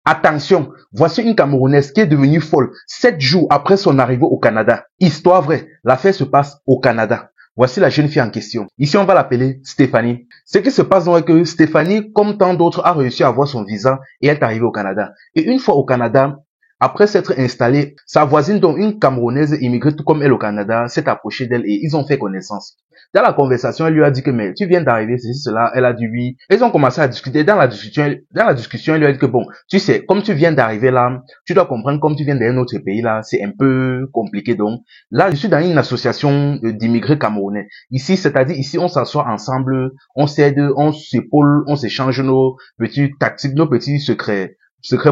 Attention, voici une Camerounaise qui est devenue folle 7 jours après son arrivée au Canada. Histoire vraie, l'affaire se passe au Canada. Voici la jeune fille en question. Ici, on va l'appeler Stéphanie. Ce qui se passe donc est que Stéphanie, comme tant d'autres, a réussi à avoir son visa et est arrivée au Canada. Et une fois au Canada, après s'être installée, sa voisine, donc une Camerounaise immigrée tout comme elle au Canada, s'est approchée d'elle et ils ont fait connaissance. Dans la conversation, elle lui a dit que, mais tu viens d'arriver, ceci, cela. Elle a dit oui. Ils ont commencé à discuter. Dans la discussion, elle lui a dit que bon, tu sais, comme tu viens d'arriver là, tu dois comprendre, comme tu viens d'un autre pays là, c'est un peu compliqué. Donc, là, je suis dans une association d'immigrés camerounais. Ici, c'est-à-dire, ici, on s'assoit ensemble, on s'aide, on s'épaule, on s'échange nos petits tactiques, nos petits secrets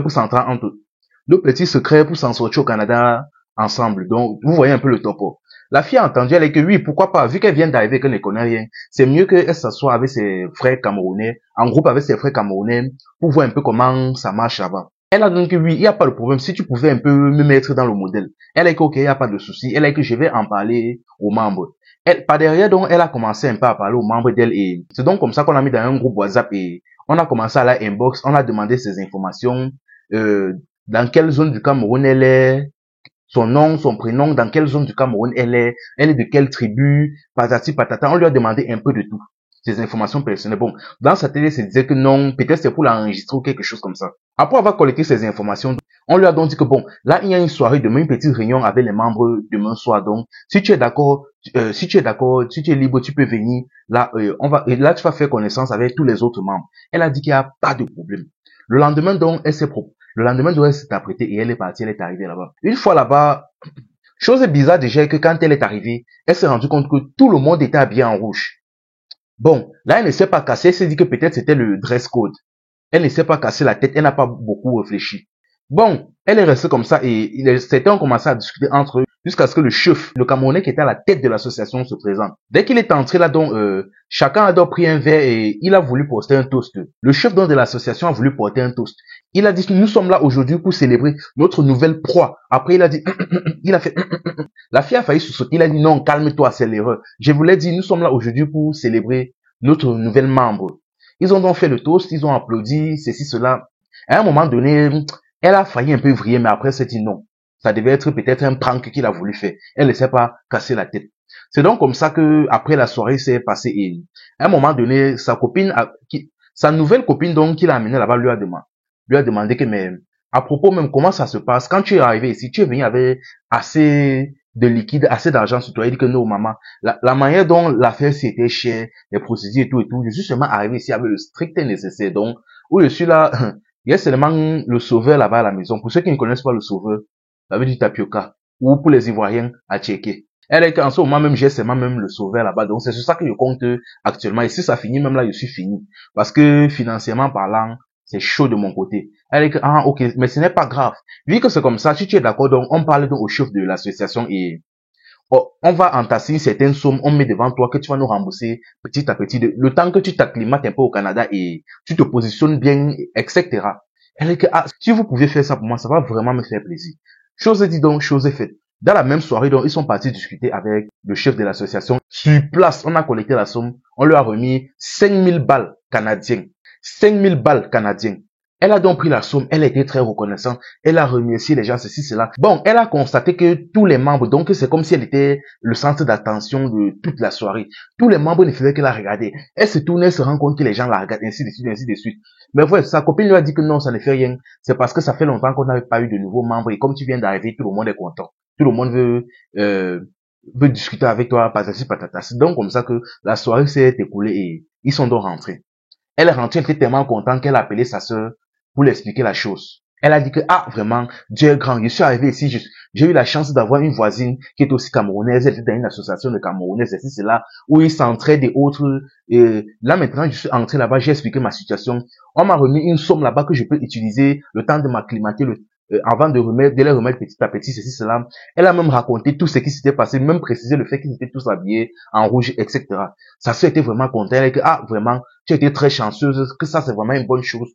pour s'entendre entre nos petits secrets pour s'en sortir au Canada ensemble. Donc, vous voyez un peu le topo. La fille a entendu, elle est que oui, pourquoi pas, vu qu'elle vient d'arriver, qu'elle ne connaît rien, c'est mieux qu'elle s'assoie avec ses frères camerounais, en groupe avec ses frères camerounais, pour voir un peu comment ça marche là-bas. Elle a donc que oui, il n'y a pas de problème, si tu pouvais un peu me mettre dans le modèle. Elle est que ok, il n'y a pas de souci, elle est que je vais en parler aux membres. Elle, par derrière, donc, elle a commencé un peu à parler aux membres d'elle et c'est donc comme ça qu'on a mis dans un groupe WhatsApp et on a commencé à la inbox, on a demandé ses informations, dans quelle zone du Cameroun elle est, son nom, son prénom, dans quelle zone du Cameroun elle est de quelle tribu, patati patata. On lui a demandé un peu de tout, ses informations personnelles. Bon, dans sa télé, se disait que non, peut-être c'est pour l'enregistrer ou quelque chose comme ça. Après avoir collecté ces informations, on lui a donc dit que bon, là, il y a une soirée demain, une petite réunion avec les membres demain soir. Donc, si tu es d'accord, si tu es libre, tu peux venir. Là, et là, tu vas faire connaissance avec tous les autres membres. Elle a dit qu'il n'y a pas de problème. Le lendemain, donc, le lendemain, elle s'est apprêtée et elle est partie, elle est arrivée là-bas. Une fois là-bas, chose bizarre déjà que quand elle est arrivée, elle s'est rendue compte que tout le monde était habillé en rouge. Bon, là, elle ne s'est pas cassée, elle s'est dit que peut-être c'était le dress code. Elle ne s'est pas cassé la tête, elle n'a pas beaucoup réfléchi. Bon, elle est restée comme ça et certains ont commencé à discuter entre eux jusqu'à ce que le chef, le Camerounais qui était à la tête de l'association se présente. Dès qu'il est entré là, donc, chacun a donc pris un verre et il a voulu porter un toast. Le chef donc de l'association a voulu porter un toast. Il a dit que nous sommes là aujourd'hui pour célébrer notre nouvelle proie. Après, il a dit, il a fait, la fille a failli se sauter. Il a dit non, calme-toi, c'est l'erreur. Je voulais dire, nous sommes là aujourd'hui pour célébrer notre nouvelle membre. Ils ont donc fait le toast, ils ont applaudi, ceci, cela. À un moment donné, elle a failli un peu vriller, mais après, c'est dit non. Ça devait être peut-être un prank qu'il a voulu faire. Elle ne s'est pas cassé la tête. C'est donc comme ça que, après la soirée s'est passée et, à un moment donné, sa nouvelle copine, donc, qu'il a amenée là-bas, lui a demandé que, mais, à propos même, comment ça se passe? Quand tu es arrivé ici, tu es venu avec assez de liquide, assez d'argent sur toi. Il dit que non, maman. La manière dont l'affaire c'était cher, les procédures et tout, je suis seulement arrivé ici avec le strict nécessaire. Donc, où je suis là, il y a seulement le sauveur là-bas à la maison. Pour ceux qui ne connaissent pas le sauveur, ça veut dire tapioca. Ou pour les Ivoiriens, à checker. Elle est qu'en ce moment même, j'ai seulement même le sauveur là-bas. Donc, c'est sur ça que je compte actuellement. Et si ça finit, même là, je suis fini. Parce que, financièrement parlant, c'est chaud de mon côté. Elle est que, ah, ok, mais ce n'est pas grave. Vu que c'est comme ça, si tu es d'accord, donc, on parle donc au chef de l'association et on va entasser une certaine somme, on met devant toi que tu vas nous rembourser petit à petit, le temps que tu t'acclimates un peu au Canada et tu te positionnes bien, etc. Elle est que, ah, si vous pouvez faire ça pour moi, ça va vraiment me faire plaisir. Chose dit donc, chose est faite. Dans la même soirée, donc, ils sont partis discuter avec le chef de l'association. Sur place, on a collecté la somme, on lui a remis 5000 balles canadiennes. 5000 balles canadiennes. Elle a donc pris la somme, elle était très reconnaissante, elle a remercié les gens, ceci, cela. Bon, elle a constaté que tous les membres, donc c'est comme si elle était le centre d'attention de toute la soirée. Tous les membres ne faisaient que la regarder. Elle se tournait, elle se rend compte que les gens la regardent, ainsi de suite, ainsi de suite. Mais voilà, sa copine lui a dit que non, ça ne fait rien. C'est parce que ça fait longtemps qu'on n'avait pas eu de nouveaux membres et comme tu viens d'arriver, tout le monde est content. Tout le monde veut discuter avec toi, patati patata. C'est donc comme ça que la soirée s'est écoulée et ils sont donc rentrés. Elle est rentrée, elle était tellement contente qu'elle a appelé sa sœur pour lui expliquer la chose. Elle a dit que, ah, vraiment, Dieu est grand. Je suis arrivé ici, j'ai eu la chance d'avoir une voisine qui est aussi camerounaise. Elle était dans une association de Camerounaises, c'est là où ils s'entraident et autres. Et là, maintenant, je suis entré là-bas, j'ai expliqué ma situation. On m'a remis une somme là-bas que je peux utiliser le temps de m'acclimater, avant de les remettre petit à petit, ceci, cela. Elle a même raconté tout ce qui s'était passé, même précisé le fait qu'ils étaient tous habillés en rouge, etc. Sa sœur était vraiment contente. Elle a dit que, ah, vraiment, tu as été très chanceuse, que ça, c'est vraiment une bonne chose.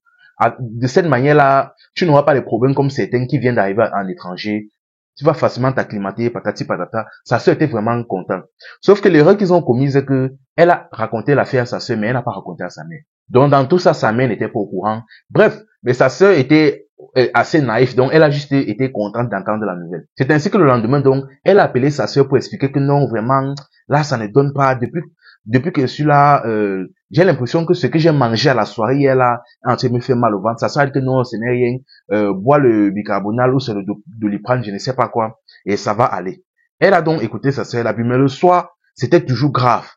De cette manière-là, tu n'auras pas les problèmes comme certains qui viennent d'arriver en étranger. Tu vas facilement t'acclimater, patati patata. Sa sœur était vraiment contente. Sauf que l'erreur qu'ils ont commise, c'est que elle a raconté l'affaire à sa sœur, mais elle n'a pas raconté à sa mère. Donc, dans tout ça, sa mère n'était pas au courant. Bref, mais sa sœur était assez naïf, donc elle a juste été contente d'entendre la nouvelle. C'est ainsi que le lendemain, donc, elle a appelé sa sœur pour expliquer que non, vraiment, là, ça ne donne pas. Depuis que je suis là, j'ai l'impression que ce que j'ai mangé à la soirée hier là, en train de me faire mal au ventre. Ça sert à dire que non, ce n'est rien. Bois le bicarbonate ou c'est le doliprane, je ne sais pas quoi, et ça va aller. Elle a donc écouté sa sœur, elle a bu, mais le soir, c'était toujours grave.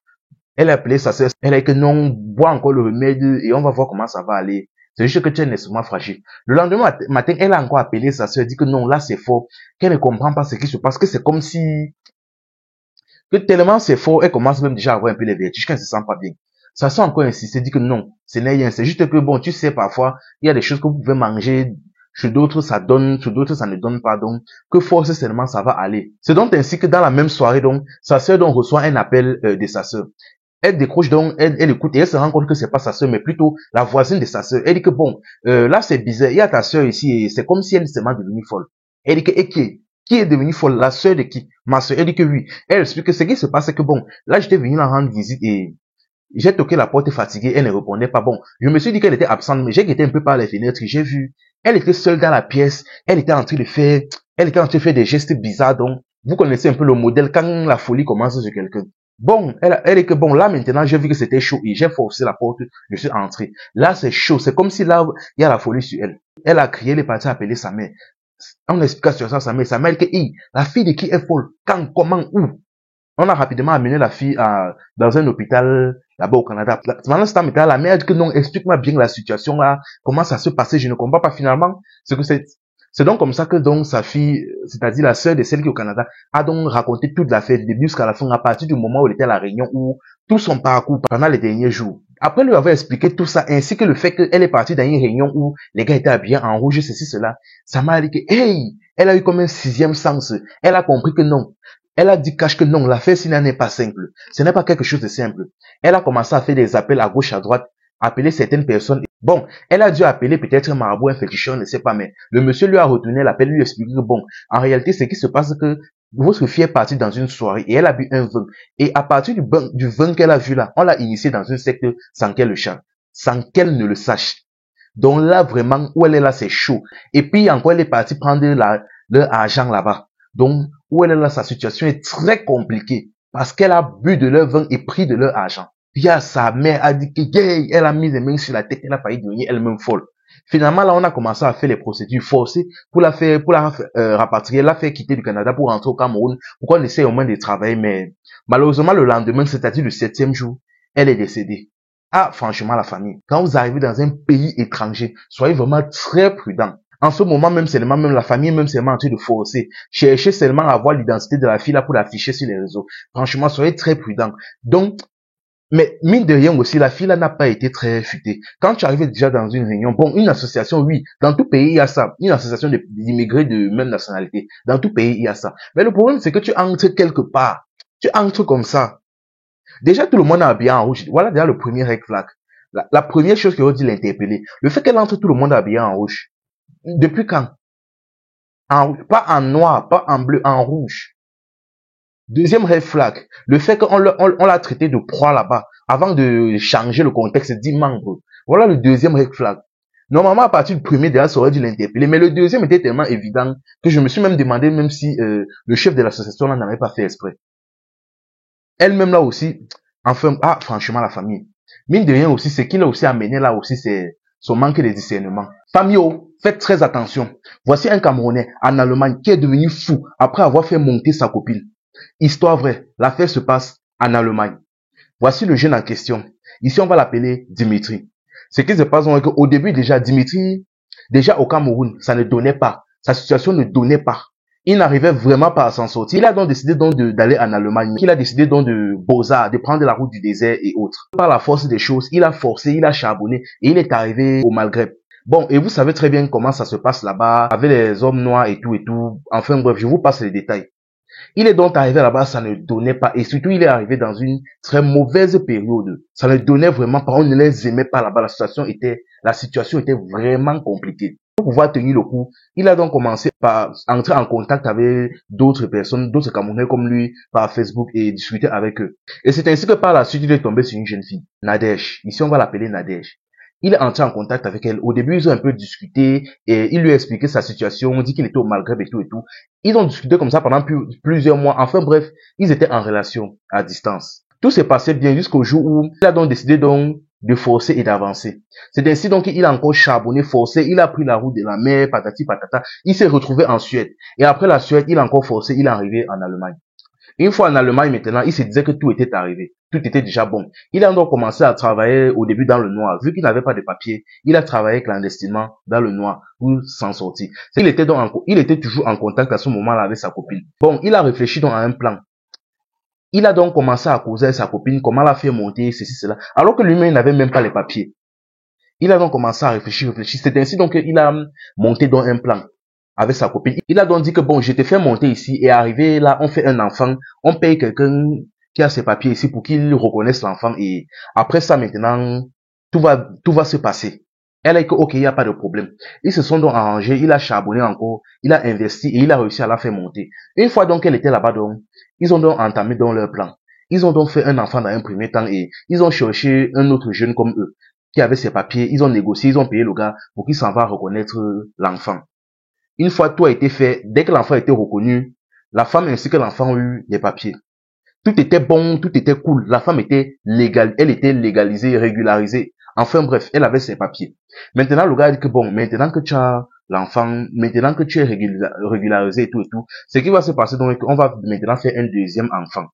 Elle a appelé sa sœur, elle a dit que non, bois encore le remède et on va voir comment ça va aller. C'est juste que tu es nécessairement fragile. Le lendemain matin, elle a encore appelé sa sœur, dit que non, là c'est faux, qu'elle ne comprend pas ce qui se passe, que c'est comme si, que tellement c'est faux, elle commence même déjà à avoir un peu les vertiges, qu'elle ne se sent pas bien. Sa sœur encore insisté, dit que non, ce n'est rien, c'est juste que bon, tu sais, parfois, il y a des choses que vous pouvez manger, chez d'autres ça donne, chez d'autres ça ne donne pas, donc, que forcément ça va aller. C'est donc ainsi que dans la même soirée, donc, sa sœur donc reçoit un appel de sa sœur. Elle décroche donc, elle écoute et elle se rend compte que c'est pas sa sœur, mais plutôt la voisine de sa sœur. Elle dit que bon, là c'est bizarre, il y a ta sœur ici et c'est comme si elle s'est devenue folle. Elle dit que, et qui est devenue folle? La sœur de qui? Ma sœur. Elle dit que oui. Elle explique que ce qui se passe, c'est que bon, là j'étais venu la rendre visite et j'ai toqué la porte fatiguée, elle ne répondait pas. Bon, je me suis dit qu'elle était absente, mais j'ai guetté un peu par les fenêtres, j'ai vu, elle était seule dans la pièce, elle était en train de faire des gestes bizarres, donc, vous connaissez un peu le modèle quand la folie commence sur quelqu'un. Bon, elle est que bon, là maintenant, j'ai vu que c'était chaud et j'ai forcé la porte, je suis entré. Là, c'est chaud, c'est comme si là, il y a la folie sur elle. Elle a crié, elle est partie appeler sa mère. On explique sur ça sa mère que, la fille de qui est folle? Quand, comment, où? On a rapidement amené la fille dans un hôpital là-bas au Canada. Pendant ce temps, la mère dit que non, explique-moi bien la situation là, comment ça se passait, je ne comprends pas finalement ce que c'est. C'est donc comme ça que donc sa fille, c'est-à-dire la sœur de celle qui est au Canada, a donc raconté toute l'affaire du début jusqu'à la fin, à partir du moment où elle était à la réunion, où tout son parcours pendant les derniers jours. Après lui avoir expliqué tout ça, ainsi que le fait qu'elle est partie dans une réunion où les gars étaient habillés en rouge, ceci, cela, ça m'a dit que, hey, elle a eu comme un sixième sens. Elle a compris que non. Elle a dit cache que non, l'affaire s'il n'est pas simple. Ce n'est pas quelque chose de simple. Elle a commencé à faire des appels à gauche, à droite, appeler certaines personnes. Bon, elle a dû appeler peut-être un marabout, un féticheur, ne sais pas, mais le monsieur lui a retourné l'appel, lui expliqué que bon, en réalité, ce qui se passe, que votre fille est partie dans une soirée et elle a bu un vin. Et à partir du vin qu'elle a vu là, on l'a initiée dans une secte sans qu'elle le sache, sans qu'elle ne le sache. Donc là, vraiment, où elle est là, c'est chaud. Et puis encore, elle est partie prendre leur argent là-bas. Donc, où elle est là, sa situation est très compliquée. Parce qu'elle a bu de leur vin et pris de leur argent. Puis sa mère a dit que, yeah, elle a mis les mains sur la tête, elle a failli devenir elle-même folle. Finalement, là, on a commencé à faire les procédures forcées pour la rapatrier, la faire quitter du Canada pour rentrer au Cameroun, pour qu'on essaie au moins de travailler. Mais malheureusement, le lendemain, c'est-à-dire le 7e jour, elle est décédée. Ah, franchement, la famille, quand vous arrivez dans un pays étranger, soyez vraiment très prudents. En ce moment, même seulement, même la famille, même seulement en train de forcer. Cherchez seulement à avoir l'identité de la fille là pour l'afficher sur les réseaux. Franchement, soyez très prudents. Donc, mais mine de rien aussi, la fille là n'a pas été très futée. Quand tu arrives déjà dans une réunion, bon, une association, oui, dans tout pays il y a ça. Une association d'immigrés de même nationalité. Dans tout pays il y a ça. Mais le problème c'est que tu entres quelque part. Tu entres comme ça. Déjà, tout le monde est habillé en rouge. Voilà déjà le premier red flag. La première chose qui aurait dû l'interpeller. Le fait qu'elle entre tout le monde habillé en rouge. Depuis quand? Pas en noir, pas en bleu, en rouge. Deuxième red flag. Le fait qu'on l'a traité de proie là-bas. Avant de changer le contexte, 10 membres. Voilà le deuxième red flag. Normalement, à partir du premier, déjà, ça aurait dû l'interpeller. Mais le deuxième était tellement évident que je me suis même demandé, même si le chef de l'association n'en avait pas fait exprès. Elle-même là aussi, enfin, franchement, la famille. Mine de rien aussi, ce qui l'a aussi amené là aussi, c'est son manque de discernement. Famille, faites très attention. Voici un Camerounais en Allemagne qui est devenu fou après avoir fait monter sa copine. Histoire vraie, l'affaire se passe en Allemagne. Voici le jeune en question. Ici, on va l'appeler Dimitri. Ce qui se passe, c'est qu'au début déjà, Dimitri, déjà au Cameroun, ça ne donnait pas. Sa situation ne donnait pas. Il n'arrivait vraiment pas à s'en sortir. Il a donc décidé donc d'aller en Allemagne. Il a décidé donc de Beaux-Arts, de prendre la route du désert et autres. Par la force des choses, il a forcé, il a charbonné et il est arrivé au Maghreb. Bon, et vous savez très bien comment ça se passe là-bas, avec les hommes noirs et tout et tout. Enfin bref, je vous passe les détails. Il est donc arrivé là-bas, ça ne donnait pas. Et surtout, il est arrivé dans une très mauvaise période. Ça ne donnait vraiment pas. On ne les aimait pas là-bas. La situation était vraiment compliquée. Pour pouvoir tenir le coup, il a donc commencé par entrer en contact avec d'autres personnes, d'autres Camerounais comme lui, par Facebook et discuter avec eux. Et c'est ainsi que par la suite, il est tombé sur une jeune fille, Nadège. Ici, on va l'appeler Nadège. il est entré en contact avec elle. Au début, ils ont un peu discuté et il lui a expliqué sa situation, on dit qu'il était au Maghreb et tout et tout. Ils ont discuté comme ça pendant plusieurs mois. Enfin bref, ils étaient en relation à distance. Tout s'est passé bien jusqu'au jour où il a donc décidé donc de forcer et d'avancer. C'est ainsi donc qu'il a encore charbonné, forcé, il a pris la route de la mer, patati patata. Il s'est retrouvé en Suède. Et après la Suède, il a encore forcé, il est arrivé en Allemagne. Une fois en Allemagne maintenant, il se disait que tout était arrivé. Tout était déjà bon. Il a donc commencé à travailler au début dans le noir. Vu qu'il n'avait pas de papier, il a travaillé clandestinement dans le noir pour s'en sortir. Il était toujours en contact à ce moment-là avec sa copine. Bon, il a réfléchi donc à un plan. Il a donc commencé à causer avec sa copine, comment la faire monter, ceci, cela. Alors que lui-même, il n'avait même pas les papiers. Il a donc commencé à réfléchir. C'est ainsi donc qu'il a monté dans un plan avec sa copine. Il a donc dit que bon, je te fais monter ici et arrivé là, on fait un enfant, on paye quelqu'un qui a ses papiers ici pour qu'il reconnaisse l'enfant et après ça maintenant, tout va se passer. Elle a dit que ok, il n'y a pas de problème. Ils se sont donc arrangés, il a charbonné encore, il a investi et il a réussi à la faire monter. Une fois donc qu'elle était là-bas donc, ils ont donc entamé dans leur plan. Ils ont donc fait un enfant dans un premier temps et ils ont cherché un autre jeune comme eux qui avait ses papiers, ils ont négocié, ils ont payé le gars pour qu'il s'en va reconnaître l'enfant. Une fois tout a été fait, dès que l'enfant a été reconnu, la femme ainsi que l'enfant ont eu les papiers. Tout était bon, tout était cool. La femme était légale, elle était légalisée, régularisée. Enfin bref, elle avait ses papiers. Maintenant, le gars a dit que bon, maintenant que tu as l'enfant, maintenant que tu es régularisé et tout, ce qui va se passer donc, on va maintenant faire un deuxième enfant.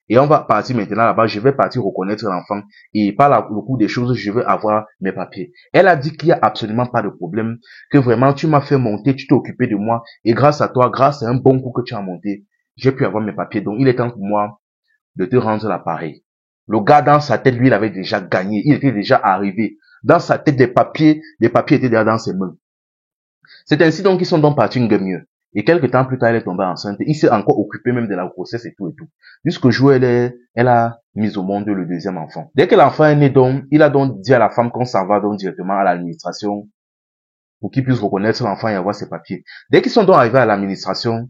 Et on va partir maintenant là-bas, je vais partir reconnaître l'enfant et par le coup des choses, je veux avoir mes papiers. Elle a dit qu'il n'y a absolument pas de problème, que vraiment tu m'as fait monter, tu t'es occupé de moi et grâce à toi, grâce à un bon coup que tu as monté, j'ai pu avoir mes papiers. Donc il est temps pour moi de te rendre l'appareil. Le gars dans sa tête, lui, il avait déjà gagné, il était déjà arrivé. Dans sa tête, les papiers étaient déjà dans ses mains. C'est ainsi donc qu'ils sont donc partis une demi-heure. Et quelques temps plus tard, elle est tombée enceinte. Il s'est encore occupé même de la grossesse et tout. Jusqu'au jour où elle a mis au monde le deuxième enfant. Dès que l'enfant est né donc, il a donc dit à la femme qu'on s'en va donc directement à l'administration pour qu'il puisse reconnaître l'enfant et avoir ses papiers. Dès qu'ils sont donc arrivés à l'administration,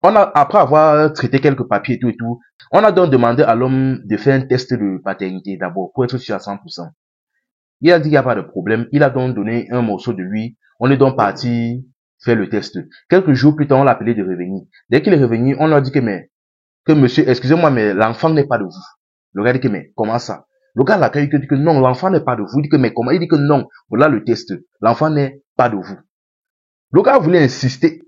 après avoir traité quelques papiers et tout, on a donc demandé à l'homme de faire un test de paternité d'abord pour être sûr à 100%. Il a dit qu'il n'y a pas de problème. Il a donc donné un morceau de lui. On est donc parti faire le test. Quelques jours plus tard, on l'a appelé de revenir. Dès qu'il est revenu, on lui a dit que monsieur, excusez-moi, mais l'enfant n'est pas de vous. Le gars dit que mais, comment ça? Le gars l'accueille dit que non, l'enfant n'est pas de vous. Il dit que mais comment? Il dit que non, voilà le test. L'enfant n'est pas de vous. Le gars voulait insister.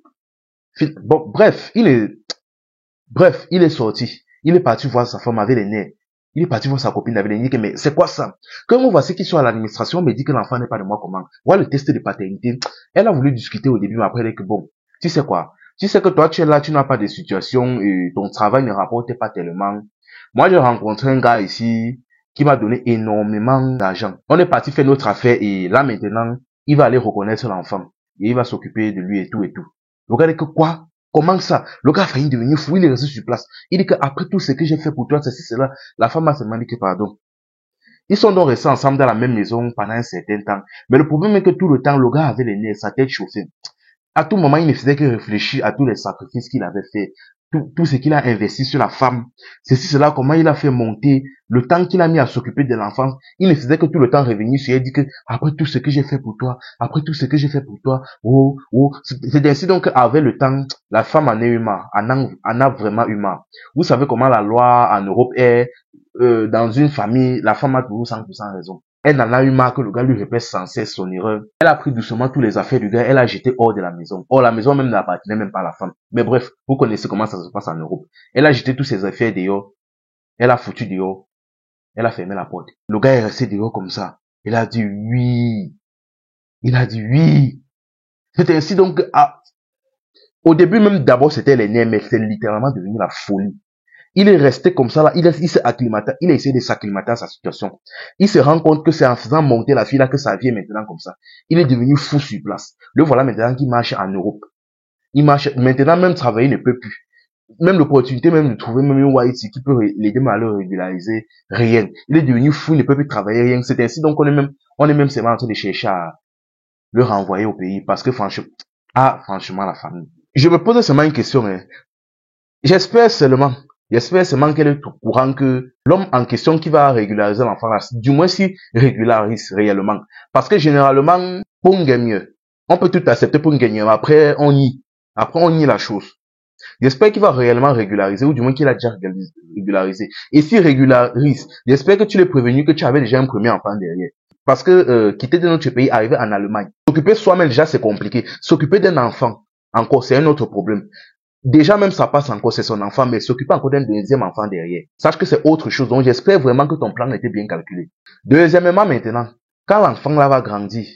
Bon, bref, il est sorti. Il est parti voir sa femme avec les nerfs. Il est parti voir sa copine avec les nerfs. Mais c'est quoi ça? Quand on voit ceux qui sont à l'administration, me dit que l'enfant n'est pas de moi, comment? Voilà le test de paternité. Elle a voulu discuter au début, mais après elle dit que bon, tu sais quoi? Tu sais que toi, tu es là, tu n'as pas de situation et ton travail ne rapporte pas tellement. Moi, j'ai rencontré un gars ici qui m'a donné énormément d'argent. On est parti faire notre affaire et là maintenant, il va aller reconnaître l'enfant et il va s'occuper de lui et tout et tout. Le gars dit que quoi? Comment ça? Le gars a failli devenir fou, il est resté sur place. Il dit que après tout ce que j'ai fait pour toi, ceci, cela, la femme a seulement dit que pardon. Ils sont donc restés ensemble dans la même maison pendant un certain temps. Mais le problème est que tout le temps, le gars avait les nerfs, sa tête chauffée. À tout moment, il ne faisait que réfléchir à tous les sacrifices qu'il avait fait, tout ce qu'il a investi sur la femme, ceci, cela, comment il a fait monter, le temps qu'il a mis à s'occuper de l'enfant. Il ne faisait que tout le temps revenir sur elle, dit que après tout ce que j'ai fait pour toi, après tout ce que j'ai fait pour toi, oh, oh, c'est ainsi donc avec le temps, la femme en est eu marre, en a vraiment eu marre. Vous savez comment la loi en Europe est, dans une famille, la femme a toujours 100% raison. Elle en a eu marre que le gars lui répète sans cesse son erreur. Elle a pris doucement tous les affaires du gars, elle a jeté hors de la maison. Or, la maison même n'appartenait même pas à la femme. Mais bref, vous connaissez comment ça se passe en Europe. Elle a jeté tous ses affaires dehors. Elle a foutu dehors. Elle a fermé la porte. Le gars est resté dehors comme ça. Il a dit oui. Il a dit oui. C'était ainsi donc, au début même d'abord c'était les nerfs, mais c'est littéralement devenu la folie. Il est resté comme ça là, il s'est acclimaté, il a essayé de s'acclimater à sa situation. Il se rend compte que c'est en faisant monter la fille là que sa vie est maintenant comme ça. Il est devenu fou sur place. Le voilà maintenant qui marche en Europe. Il marche, maintenant même travailler ne peut plus. Même l'opportunité même de trouver même une white qui peut l'aider à le régulariser, rien. Il est devenu fou, il ne peut plus travailler, rien. C'est ainsi donc on est même seulement en train de chercher à le renvoyer au pays parce que franchement la famille. Je me pose seulement une question, hein. J'espère seulement J'espère seulement qu'elle est au courant que l'homme en question qui va régulariser l'enfant, là, du moins s'il régularise réellement. Parce que généralement, pour un mieux, on peut tout accepter pour un gagner, mais après on nie la chose. J'espère qu'il va réellement régulariser, ou du moins qu'il a déjà régularisé. Et s'il régularise, j'espère que tu l'as prévenu que tu avais déjà un premier enfant derrière. Parce que quitter de notre pays, arriver en Allemagne, s'occuper soi-même déjà c'est compliqué. S'occuper d'un enfant, encore c'est un autre problème. Déjà même ça passe encore, c'est son enfant, mais s'occuper encore d'un deuxième enfant derrière. Sache que c'est autre chose. Donc j'espère vraiment que ton plan était bien calculé. Deuxièmement maintenant, quand l'enfant là va grandir,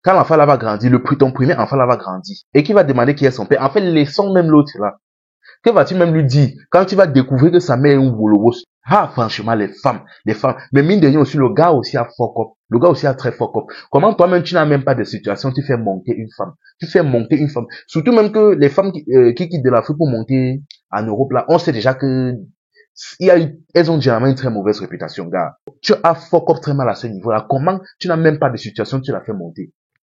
quand l'enfant là va grandir, ton premier enfant là va grandir, et qui va demander qui est son père, en fait, laissons même l'autre là. Que vas-tu même lui dire quand tu vas découvrir que sa mère est un boulot? Ah, franchement, les femmes. Mais mine de rien aussi, le gars aussi a fuck up. Le gars aussi a très fuck up. Comment toi-même, tu n'as même pas de situation, tu fais monter une femme. Tu fais monter une femme. Surtout même que les femmes qui quittent de l'Afrique pour monter en Europe, là, on sait déjà que elles ont généralement une très mauvaise réputation, gars. Tu as fuck up très mal à ce niveau-là. Comment tu n'as même pas de situation, tu l'as fait monter?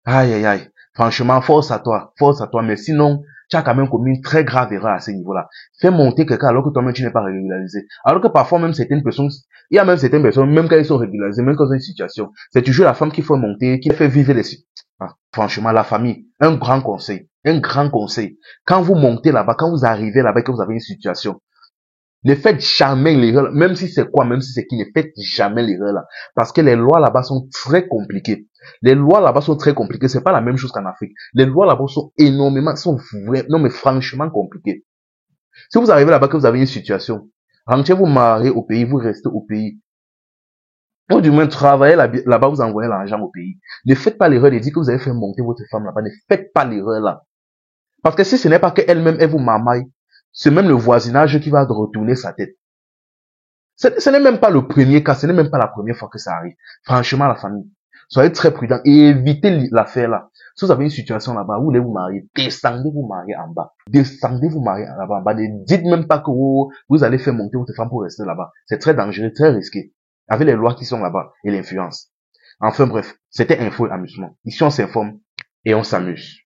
Aïe, aïe, aïe. Franchement, force à toi. Force à toi. Mais sinon, tu as quand même commis une très grave erreur à ce niveau-là. Fais monter quelqu'un alors que toi-même tu n'es pas régularisé. Alors que parfois même certaines personnes, il y a même certaines personnes, même quand ils sont régularisés, même quand ils ont une situation, c'est toujours la femme qu'il faut monter, qui fait vivre les... Ah, franchement, la famille, un grand conseil. Un grand conseil. Quand vous montez là-bas, quand vous arrivez là-bas, que vous avez une situation, ne faites jamais l'erreur, même si c'est quoi, même si c'est qui, ne faites jamais l'erreur là. Parce que les lois là-bas sont très compliquées. Les lois là-bas sont très compliquées. C'est pas la même chose qu'en Afrique. Les lois là-bas sont non mais franchement compliquées. Si vous arrivez là-bas que vous avez une situation, rentrez vous marier au pays, vous restez au pays. Ou du moins travaillez là-bas, vous envoyez l'argent au pays. Ne faites pas l'erreur de dire que vous avez fait monter votre femme là-bas. Ne faites pas l'erreur là. Parce que si ce n'est pas qu'elle-même, elle vous mamaille, c'est même le voisinage qui va retourner sa tête. Ce n'est même pas le premier cas, ce n'est même pas la première fois que ça arrive. Franchement, la famille, soyez très prudents et évitez l'affaire là. Si vous avez une situation là-bas, vous voulez vous marier, descendez vous marier en bas. Descendez vous marier là-bas en bas. Ne dites même pas que vous allez faire monter votre femme pour rester là-bas. C'est très dangereux, très risqué. Avec les lois qui sont là-bas et l'influence. Enfin bref, c'était info et amusement. Ici on s'informe et on s'amuse.